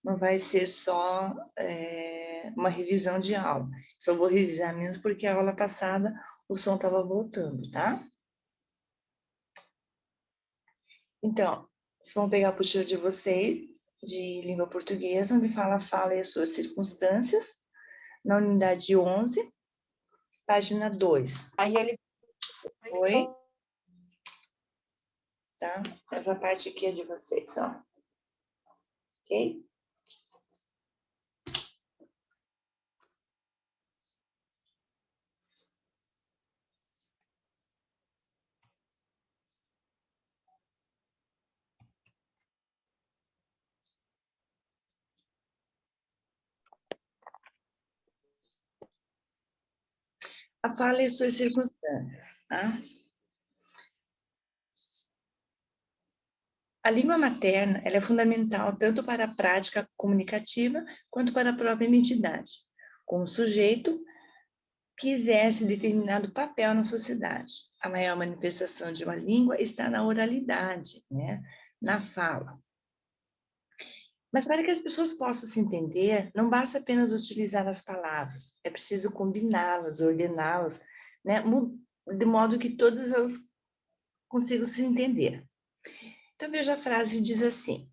não vai ser só uma revisão de aula. Só vou revisar mesmo porque a aula passada o som estava voltando, tá? Então, vocês vão pegar a apostila de vocês, de língua portuguesa, onde fala e as suas circunstâncias, na unidade 11, página 2. Aí ele... Oi? Tá? Essa parte aqui é de vocês, ó. Ok? A fala e as suas circunstâncias, tá? A língua materna, ela é fundamental tanto para a prática comunicativa quanto para a própria identidade, como o sujeito que exerce determinado papel na sociedade. A maior manifestação de uma língua está na oralidade, né? Na fala. Mas para que as pessoas possam se entender, não basta apenas utilizar as palavras, é preciso combiná-las, ordená-las, né? De modo que todas elas consigam se entender. Então, veja a frase, diz assim,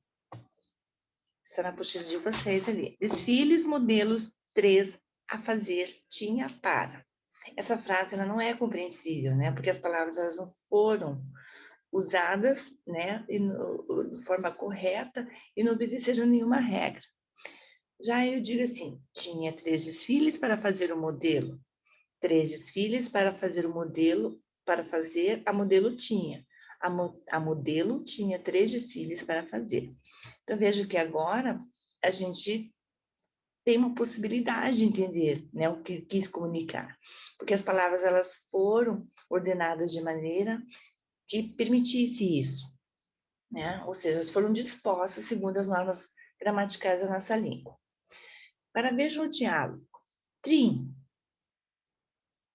está na apostila de vocês ali. Desfiles, modelos 3 a fazer, tinha para. Essa frase ela não é compreensível, né? Porque as palavras elas não foram usadas, né? De forma correta e não obedeceram nenhuma regra. Já eu digo assim, tinha 3 desfiles para fazer o modelo. 3 desfiles para fazer o modelo, para fazer a modelo tinha. A modelo tinha 3 desfiles para fazer. Então, veja que agora a gente tem uma possibilidade de entender, né, o que quis comunicar. Porque as palavras, elas foram ordenadas de maneira que permitisse isso, né? Ou seja, elas foram dispostas segundo as normas gramaticais da nossa língua. Agora, veja o diálogo. Trim.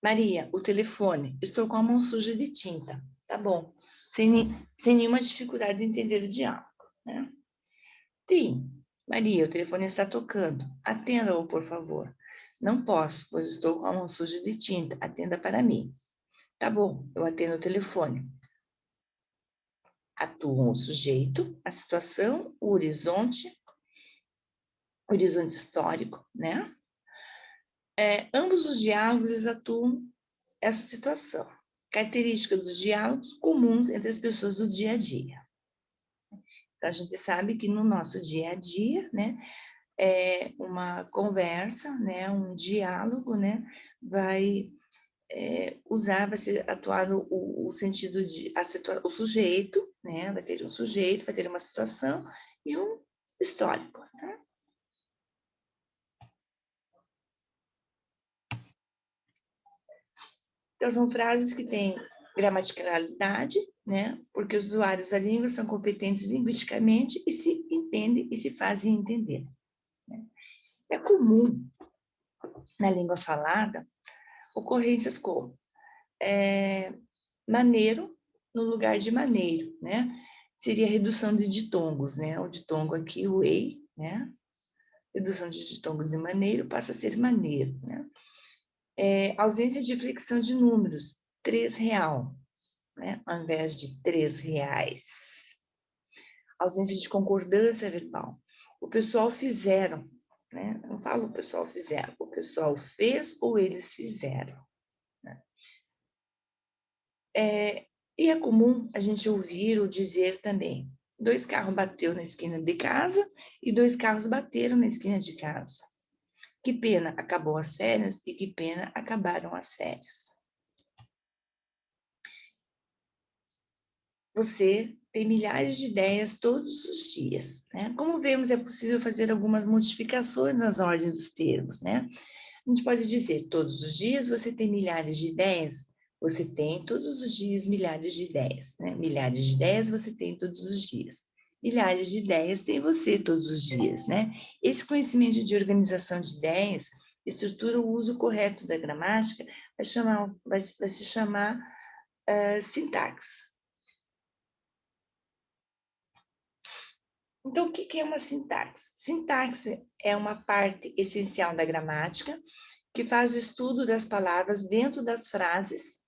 Maria, o telefone. Estou com a mão suja de tinta. Tá bom. Sem nenhuma dificuldade de entender o diálogo, né? Trim. Maria, o telefone está tocando. Atenda-o, por favor. Não posso, pois estou com a mão suja de tinta. Atenda para mim. Tá bom, eu atendo o telefone. Atuam o sujeito, a situação, o horizonte histórico, né? Ambos os diálogos exatuam essa situação. Característica dos diálogos comuns entre as pessoas do dia a dia. Então, a gente sabe que no nosso dia a dia, né, uma conversa, né, um diálogo, né, vai vai ser atuado o sentido de o sujeito, né, vai ter um sujeito, vai ter uma situação e um histórico, né? Então, são frases que têm gramaticalidade, né? Porque os usuários da língua são competentes linguisticamente e se entendem e se fazem entender. Né? É comum, na língua falada, ocorrências como maneiro no lugar de maneiro, né? Seria a redução de ditongos, né? O ditongo aqui, o ei, né? Redução de ditongos em maneiro passa a ser maneiro, né? Ausência de flexão de números, 3 real, né? Ao invés de 3 reais. Ausência de concordância verbal. O pessoal fizeram, né? Não falo o pessoal fizeram, o pessoal fez ou eles fizeram. Né? E é comum a gente ouvir ou dizer também, 2 carros bateu na esquina de casa e 2 carros bateram na esquina de casa. Que pena, acabou as férias e que pena, acabaram as férias. Você tem milhares de ideias todos os dias, né? Como vemos, é possível fazer algumas modificações nas ordens dos termos, né? A gente pode dizer, todos os dias você tem milhares de ideias, você tem todos os dias milhares de ideias, né? Milhares de ideias você tem todos os dias. Milhares de ideias tem você todos os dias, né? Esse conhecimento de organização de ideias estrutura o uso correto da gramática, vai se chamar sintaxe. Então, o que é uma sintaxe? Sintaxe é uma parte essencial da gramática que faz o estudo das palavras dentro das frases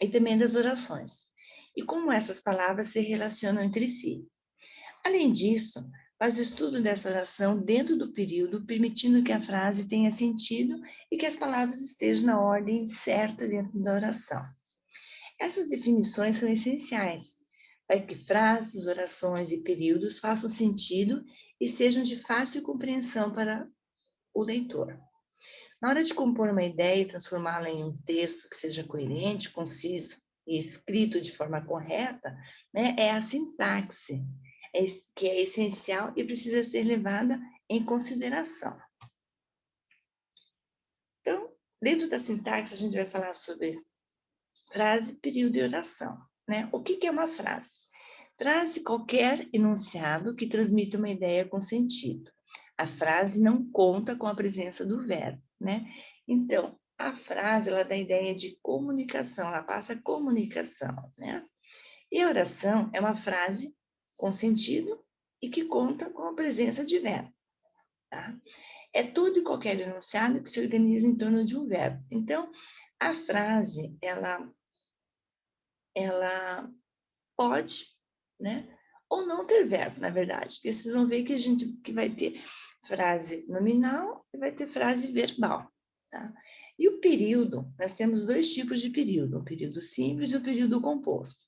e também das orações, e como essas palavras se relacionam entre si. Além disso, faz o estudo dessa oração dentro do período, permitindo que a frase tenha sentido e que as palavras estejam na ordem certa dentro da oração. Essas definições são essenciais para que frases, orações e períodos façam sentido e sejam de fácil compreensão para o leitor. Na hora de compor uma ideia e transformá-la em um texto que seja coerente, conciso e escrito de forma correta, né, é a sintaxe, que é essencial e precisa ser levada em consideração. Então, dentro da sintaxe, a gente vai falar sobre frase, período e oração. Né? O que é uma frase? Frase, qualquer enunciado que transmite uma ideia com sentido. A frase não conta com a presença do verbo, né? Então, a frase, ela dá a ideia de comunicação, ela passa comunicação, né? E a oração é uma frase com sentido e que conta com a presença de verbo, tá? É todo e qualquer enunciado que se organiza em torno de um verbo. Então, a frase, ela pode, né? Ou não ter verbo, na verdade. Porque vocês vão ver que a gente que vai ter frase nominal e vai ter frase verbal, tá? E o período, nós temos dois tipos de período, o período simples e o período composto.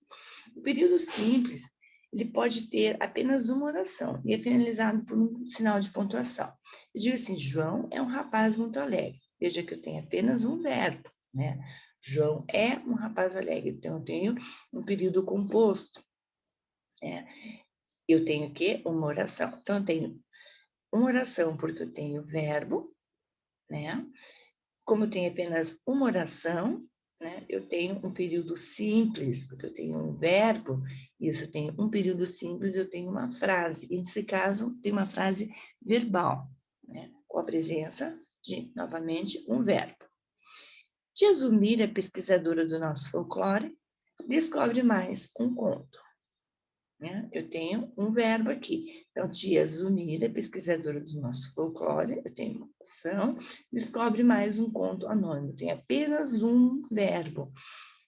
O período simples, ele pode ter apenas uma oração e é finalizado por um sinal de pontuação. Eu digo assim, João é um rapaz muito alegre. Veja que eu tenho apenas um verbo, né? João é um rapaz alegre, então eu tenho um período composto. Eu tenho o quê? Uma oração. Então, eu tenho uma oração porque eu tenho verbo, né? Como eu tenho apenas uma oração, né? Eu tenho um período simples, porque eu tenho um verbo, isso eu tenho um período simples, eu tenho uma frase. E nesse caso, tem uma frase verbal, né? Com a presença de, novamente, um verbo. Tia Zumira, pesquisadora do nosso folclore, descobre mais um conto. Né? Eu tenho um verbo aqui. Então, tia Zumira, pesquisadora do nosso folclore, eu tenho uma ação, descobre mais um conto anônimo. Tem apenas um verbo.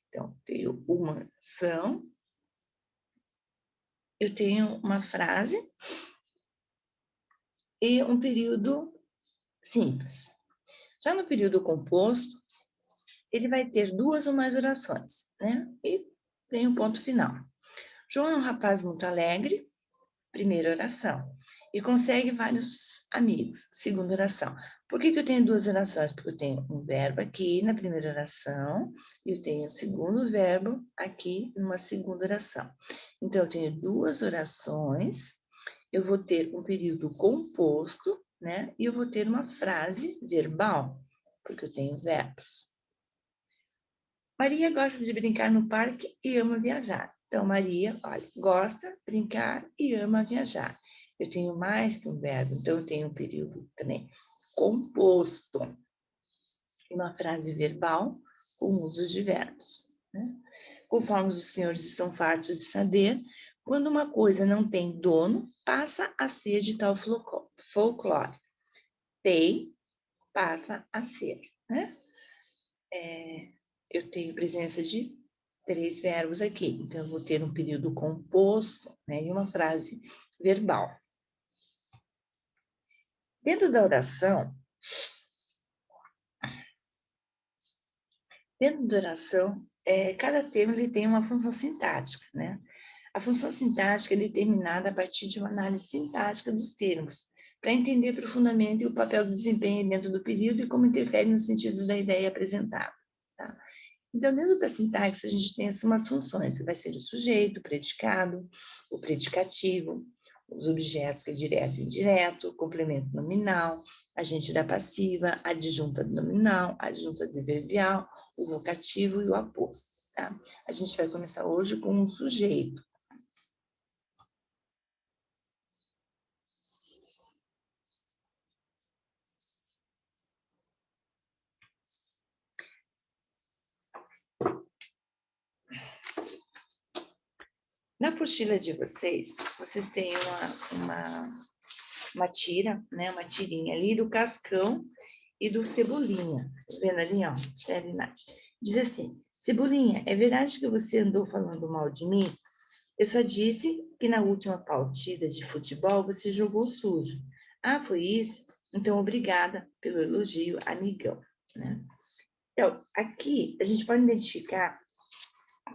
Então, tenho uma ação, eu tenho uma frase e um período simples. Já no período composto, ele vai ter duas ou mais orações, né? E tem um ponto final. João é um rapaz muito alegre, primeira oração. E consegue vários amigos, segunda oração. Por que eu tenho duas orações? Porque eu tenho um verbo aqui na primeira oração e eu tenho o segundo verbo aqui numa segunda oração. Então, eu tenho duas orações, eu vou ter um período composto, né? E eu vou ter uma frase verbal, porque eu tenho verbos. Maria gosta de brincar no parque e ama viajar. Então, Maria, olha, gosta, brincar e ama viajar. Eu tenho mais que um verbo, então eu tenho um período também composto. Uma frase verbal com usos de verbos. Né? Conforme os senhores estão fartos de saber, quando uma coisa não tem dono, passa a ser de tal folclore. Tem, passa a ser. Né? Eu tenho presença de três verbos aqui. Então, eu vou ter um período composto, né, e uma frase verbal. Dentro da oração, cada termo ele tem uma função sintática, né? A função sintática é determinada a partir de uma análise sintática dos termos, para entender profundamente o papel do desempenho dentro do período e como interfere no sentido da ideia apresentada. Tá? Então, dentro da sintaxe, a gente tem umas funções, que vai ser o sujeito, o predicado, o predicativo, os objetos, que é direto e indireto, complemento nominal, agente da passiva, adjunta nominal, adjunta adverbial, o vocativo e o aposto. Tá? A gente vai começar hoje com um sujeito. Na apostila de vocês, vocês têm uma tira, né? Uma tirinha ali do Cascão e do Cebolinha. Tá vendo ali, ó? Escreve imagem. Diz assim, Cebolinha, é verdade que você andou falando mal de mim? Eu só disse que na última partida de futebol você jogou sujo. Ah, foi isso? Então, obrigada pelo elogio, amigão. Né? Então, aqui a gente pode identificar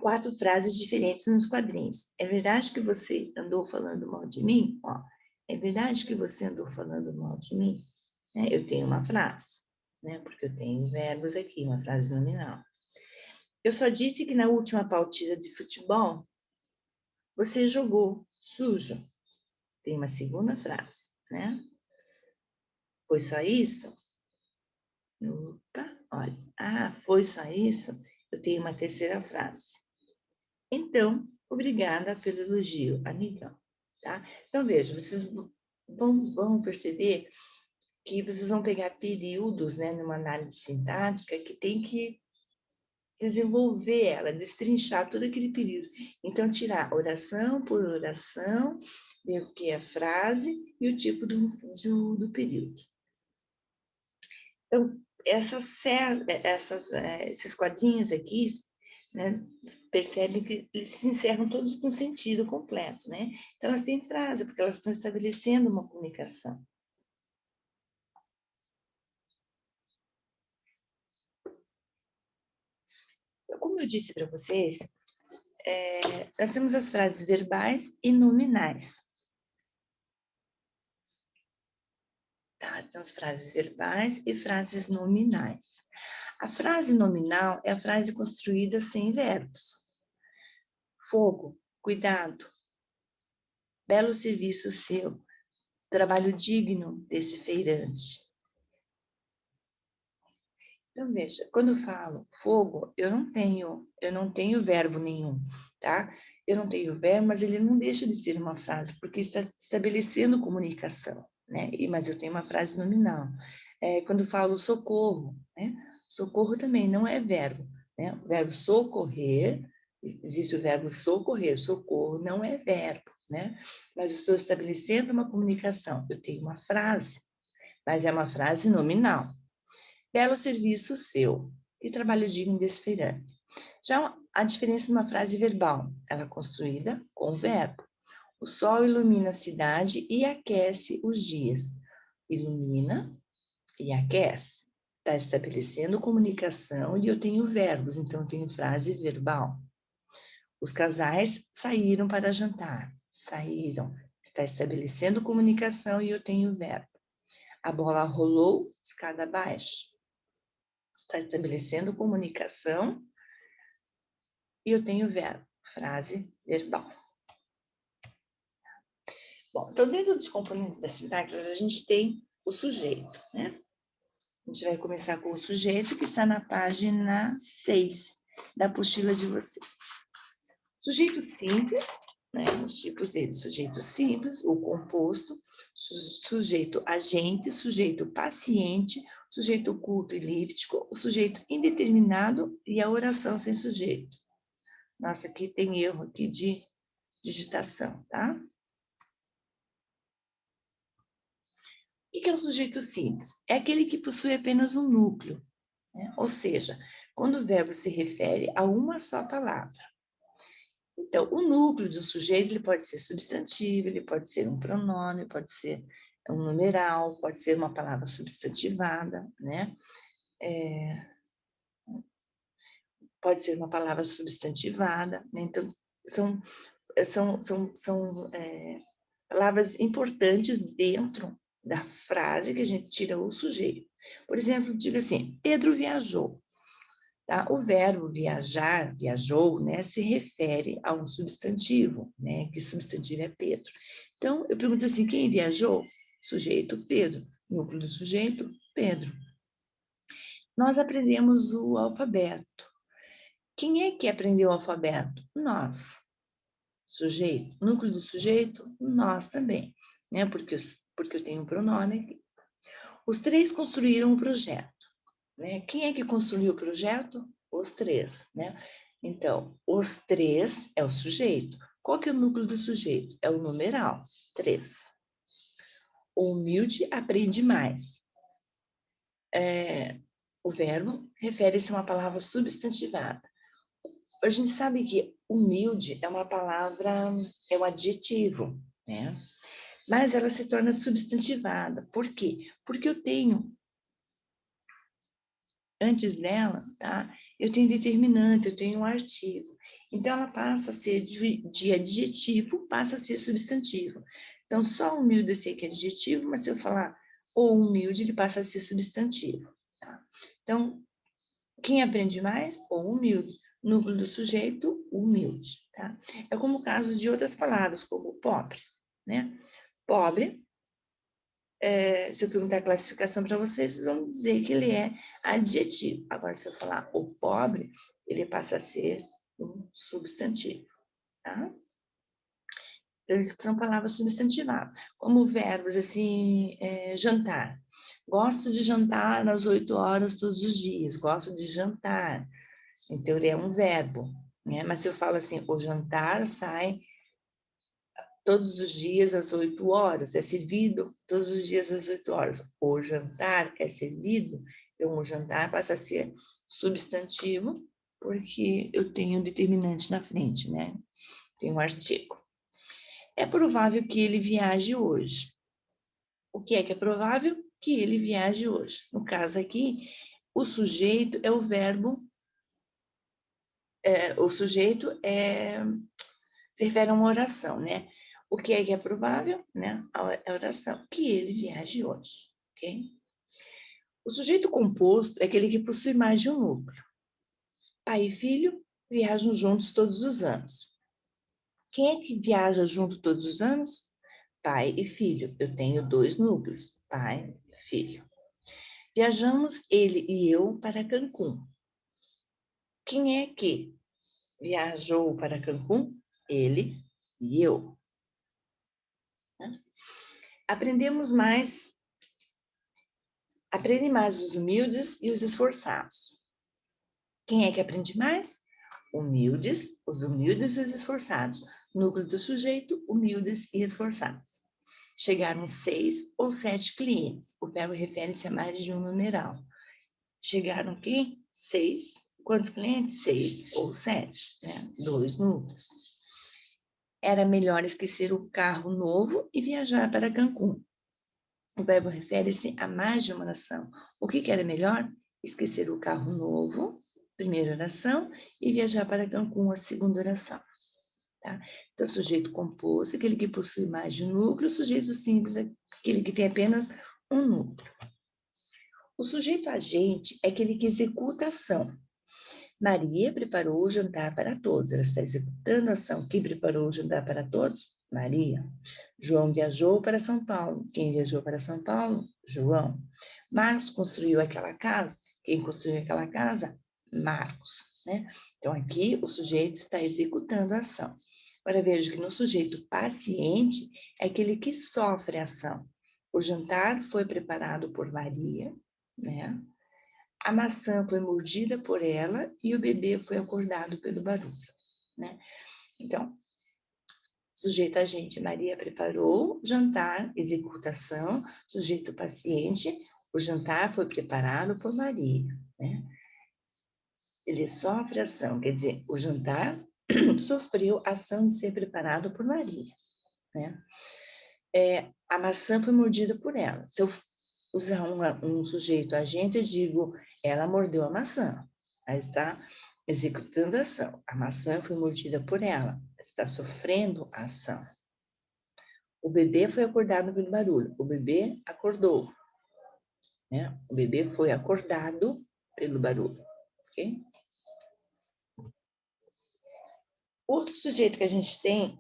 4 frases diferentes nos quadrinhos. É verdade que você andou falando mal de mim? Ó, é verdade que você andou falando mal de mim? Né? Eu tenho uma frase, né? Porque eu tenho verbos aqui, uma frase nominal. Eu só disse que na última partida de futebol você jogou sujo. Tem uma segunda frase, né? Foi só isso? Opa, olha. Ah, foi só isso? Eu tenho uma terceira frase. Então, obrigada pelo elogio, amigão. Tá? Então, veja, vocês vão perceber que vocês vão pegar períodos, né, numa análise sintática que tem que desenvolver ela, destrinchar todo aquele período. Então, tirar oração por oração, ver o que é a frase e o tipo do período. Então, esses quadrinhos aqui, né, percebem que eles se encerram todos com sentido completo, né? Então, elas têm frase, porque elas estão estabelecendo uma comunicação. Então, como eu disse para vocês, nós temos as frases verbais e nominais. Tá? Então, as frases verbais e frases nominais. A frase nominal é a frase construída sem verbos. Fogo, cuidado, belo serviço seu, trabalho digno desse feirante. Então, veja, quando eu falo fogo, eu não tenho verbo nenhum, tá? Eu não tenho verbo, mas ele não deixa de ser uma frase, porque está estabelecendo comunicação, né? Mas eu tenho uma frase nominal. Quando eu falo socorro, né? Socorro também não é verbo, né? O verbo socorrer, existe o verbo socorrer, socorro não é verbo, né? Mas eu estou estabelecendo uma comunicação. Eu tenho uma frase, mas é uma frase nominal. Belo serviço seu. E trabalho digno desse feirante. Já a diferença de uma frase verbal, ela é construída com verbo. O sol ilumina a cidade e aquece os dias. Ilumina e aquece. Está estabelecendo comunicação e eu tenho verbos, então eu tenho frase verbal. Os casais saíram para jantar. Saíram. Está estabelecendo comunicação e eu tenho verbo. A bola rolou escada abaixo. Está estabelecendo comunicação e eu tenho verbo, frase verbal. Bom, então dentro dos componentes da sintaxe, a gente tem o sujeito, né? A gente vai começar com o sujeito que está na página 6 da apostila de vocês. Sujeito simples, né? Os tipos dele, sujeito simples, o composto, sujeito agente, sujeito paciente, sujeito culto elíptico, o sujeito indeterminado e a oração sem sujeito. Nossa, aqui tem erro aqui de digitação, tá? O que é um sujeito simples? É aquele que possui apenas um núcleo, né? Ou seja, quando o verbo se refere a uma só palavra. Então, o núcleo do sujeito ele pode ser substantivo, ele pode ser um pronome, pode ser um numeral, pode ser uma palavra substantivada, né? Pode ser uma palavra substantivada, né? Então, são palavras importantes dentro da frase que a gente tira o sujeito. Por exemplo, diga assim, Pedro viajou. Tá? O verbo viajar, viajou, né, se refere a um substantivo, né? Que substantivo é Pedro. Então, eu pergunto assim, quem viajou? Sujeito, Pedro. Núcleo do sujeito, Pedro. Nós aprendemos o alfabeto. Quem é que aprendeu o alfabeto? Nós. Sujeito, núcleo do sujeito, nós também, né? Porque eu tenho um pronome aqui. Os 3 construíram o projeto, né? Quem é que construiu o projeto? Os 3, né? Então, os 3 é o sujeito. Qual que é o núcleo do sujeito? É o numeral, 3. O humilde aprende mais. O verbo refere-se a uma palavra substantivada. A gente sabe que humilde é uma palavra, é um adjetivo, né? Mas ela se torna substantivada. Por quê? Porque eu tenho, antes dela, tá? Eu tenho determinante, eu tenho um artigo. Então, ela passa a ser de adjetivo, passa a ser substantivo. Então, só humilde eu sei que é adjetivo, mas se eu falar o humilde, ele passa a ser substantivo. Tá? Então, quem aprende mais? O humilde. Núcleo do sujeito, humilde. Tá? É como o caso de outras palavras, como pobre. Né? Pobre, se eu perguntar a classificação para vocês, vocês vão dizer que ele é adjetivo. Agora, se eu falar o pobre, ele passa a ser um substantivo. Tá? Então, isso são palavras substantivadas, como verbos, assim, jantar. Gosto de jantar às 8 horas todos os dias, gosto de jantar. Então, ele é um verbo, né? Mas se eu falo assim, o jantar sai todos os dias às 8 horas, é servido todos os dias às 8 horas. O jantar é servido, então o jantar passa a ser substantivo, porque eu tenho um determinante na frente, né? Tem um artigo. É provável que ele viaje hoje. O que é provável? Que ele viaje hoje. No caso aqui, o sujeito é o verbo, o sujeito se refere a uma oração, né? O que é provável, né? A oração, que ele viaje hoje, ok? O sujeito composto é aquele que possui mais de um núcleo. Pai e filho viajam juntos todos os anos. Quem é que viaja junto todos os anos? Pai e filho. Eu tenho 2 núcleos, pai e filho. Viajamos, ele e eu, para Cancún. Quem é que viajou para Cancún? Ele e eu. Aprendem mais os humildes e os esforçados. Quem é que aprende mais? Humildes, os humildes e os esforçados. Núcleo do sujeito, humildes e esforçados. Chegaram 6 ou 7 clientes. O verbo refere-se a mais de um numeral. Chegaram aqui 6. Quantos clientes? 6 ou 7, né? 2 núcleos. Era melhor esquecer o carro novo e viajar para Cancún. O verbo refere-se a mais de uma oração. O que era melhor? Esquecer o carro novo, primeira oração, e viajar para Cancún, a segunda oração. Tá? Então, sujeito composto, aquele que possui mais de um núcleo, sujeito simples, aquele que tem apenas um núcleo. O sujeito agente é aquele que executa a ação. Maria preparou o jantar para todos. Ela está executando a ação. Quem preparou o jantar para todos? Maria. João viajou para São Paulo. Quem viajou para São Paulo? João. Marcos construiu aquela casa. Quem construiu aquela casa? Marcos. Né? Então, aqui o sujeito está executando a ação. Agora, veja que no sujeito paciente é aquele que sofre a ação. O jantar foi preparado por Maria, né? A maçã foi mordida por ela e o bebê foi acordado pelo barulho, né? Então, sujeito agente, Maria preparou, jantar, executação, sujeito paciente, o jantar foi preparado por Maria, né? Ele sofre ação, quer dizer, o jantar sofreu a ação de ser preparado por Maria, né? A maçã foi mordida por ela. Se eu usar um sujeito agente, eu digo, ela mordeu a maçã. Aí está executando a ação. A maçã foi mordida por ela. Está sofrendo a ação. O bebê foi acordado pelo barulho. O bebê acordou. Né? O bebê foi acordado pelo barulho. Ok? Outro sujeito que a gente tem,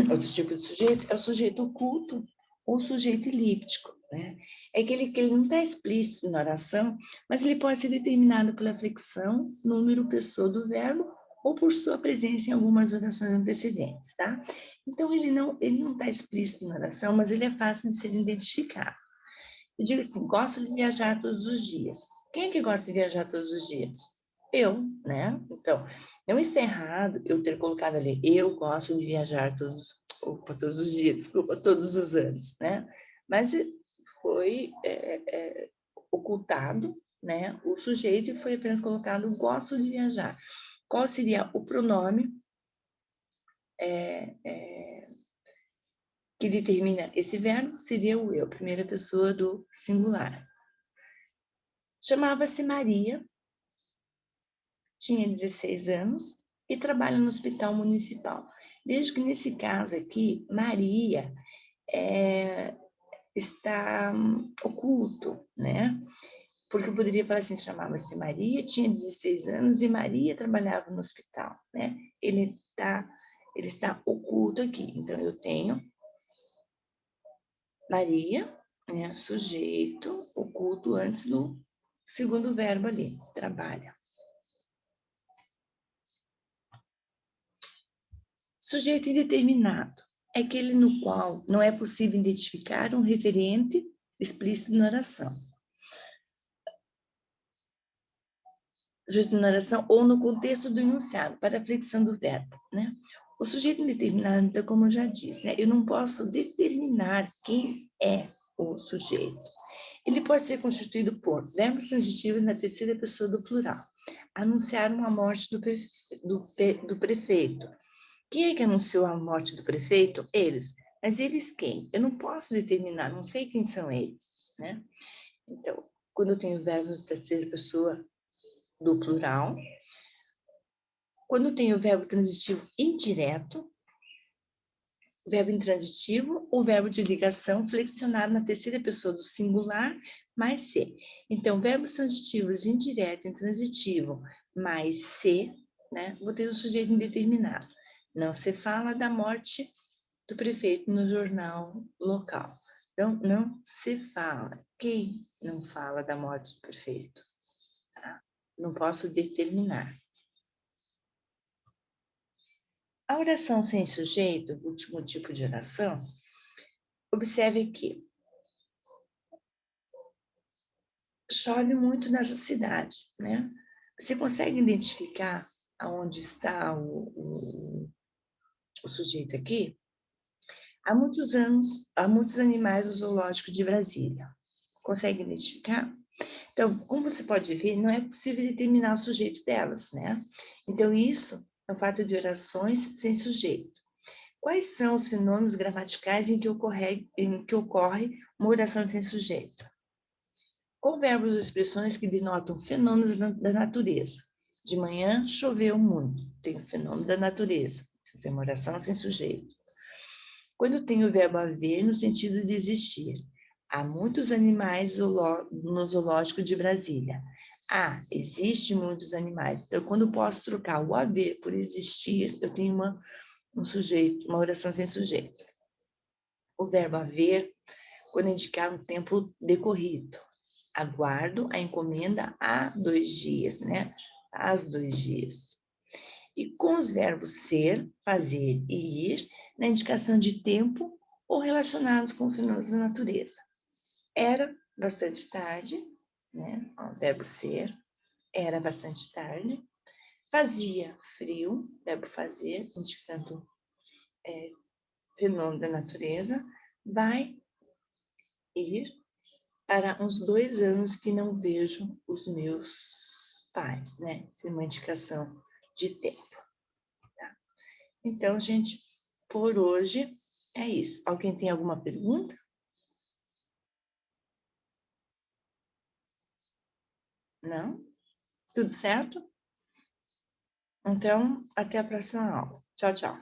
outro tipo de sujeito, é o sujeito oculto ou sujeito elíptico, né? É aquele que ele não está explícito na oração, mas ele pode ser determinado pela flexão, número, pessoa do verbo ou por sua presença em algumas orações antecedentes, tá? Então, ele não está explícito na oração, mas ele é fácil de ser identificado. Eu digo assim, gosto de viajar todos os dias. Quem é que gosta de viajar todos os dias? eu, né? Então, não está errado eu ter colocado ali, eu gosto de viajar todos os dias, desculpa, todos os anos, né? Mas foi ocultado, né? O sujeito e foi apenas colocado, gosto de viajar. Qual seria o pronome que determina esse verbo? Seria o eu, primeira pessoa do singular. Chamava-se Maria, tinha 16 anos e trabalha no hospital municipal. Vejo que nesse caso aqui, Maria está oculto, né? Porque eu poderia falar assim, chamava-se Maria, tinha 16 anos e Maria trabalhava no hospital, né? Ele está oculto aqui. Então, eu tenho Maria, né, sujeito, oculto antes do segundo verbo ali, trabalha. Sujeito indeterminado é aquele no qual não é possível identificar um referente explícito na oração. Sujeito na oração ou no contexto do enunciado, para a flexão do verbo, né? O sujeito indeterminado, então, como eu já disse, né, eu não posso determinar quem é o sujeito. Ele pode ser constituído por verbos transitivos na terceira pessoa do plural. Anunciaram a morte do prefeito. Quem é que anunciou a morte do prefeito? Eles. Mas eles quem? Eu não posso determinar, não sei quem são eles, né? Então, quando eu tenho verbos de terceira pessoa do plural, quando eu tenho verbo transitivo indireto, verbo intransitivo ou verbo de ligação flexionado na terceira pessoa do singular mais se. Então, verbos transitivos indireto e intransitivo mais se, né? Vou ter um sujeito indeterminado. Não se fala da morte do prefeito no jornal local. Então, não se fala. Quem não fala da morte do prefeito? Tá? Não posso determinar. A oração sem sujeito, o último tipo de oração, observe que chove muito nessa cidade, né? Você consegue identificar aonde está o sujeito aqui? Há muitos anos, há muitos animais no zoológico de Brasília. Consegue identificar? Então, como você pode ver, não é possível determinar o sujeito delas, né? Então, isso é um fato de orações sem sujeito. Quais são os fenômenos gramaticais em que ocorre uma oração sem sujeito? Com verbos ou expressões que denotam fenômenos da natureza. De manhã choveu muito, tem o fenômeno da natureza. Você tem uma oração sem sujeito. Quando tem o verbo haver no sentido de existir. Há muitos animais no zoológico de Brasília. Existem muitos animais. Então, quando eu posso trocar o haver por existir, eu tenho um sujeito, uma oração sem sujeito. O verbo haver, quando indicar um tempo decorrido. Aguardo a encomenda há 2 dias, né? Há 2 dias. E com os verbos ser, fazer e ir, na indicação de tempo ou relacionados com fenômenos da natureza. Era bastante tarde, né? O verbo ser, era bastante tarde. Fazia frio, verbo fazer, indicando fenômeno da natureza. Vai ir para uns 2 anos que não vejo os meus pais, né? Isso é uma indicação de tempo. Tá? Então, gente, por hoje é isso. Alguém tem alguma pergunta? Não? Tudo certo? Então, até a próxima aula. Tchau, tchau.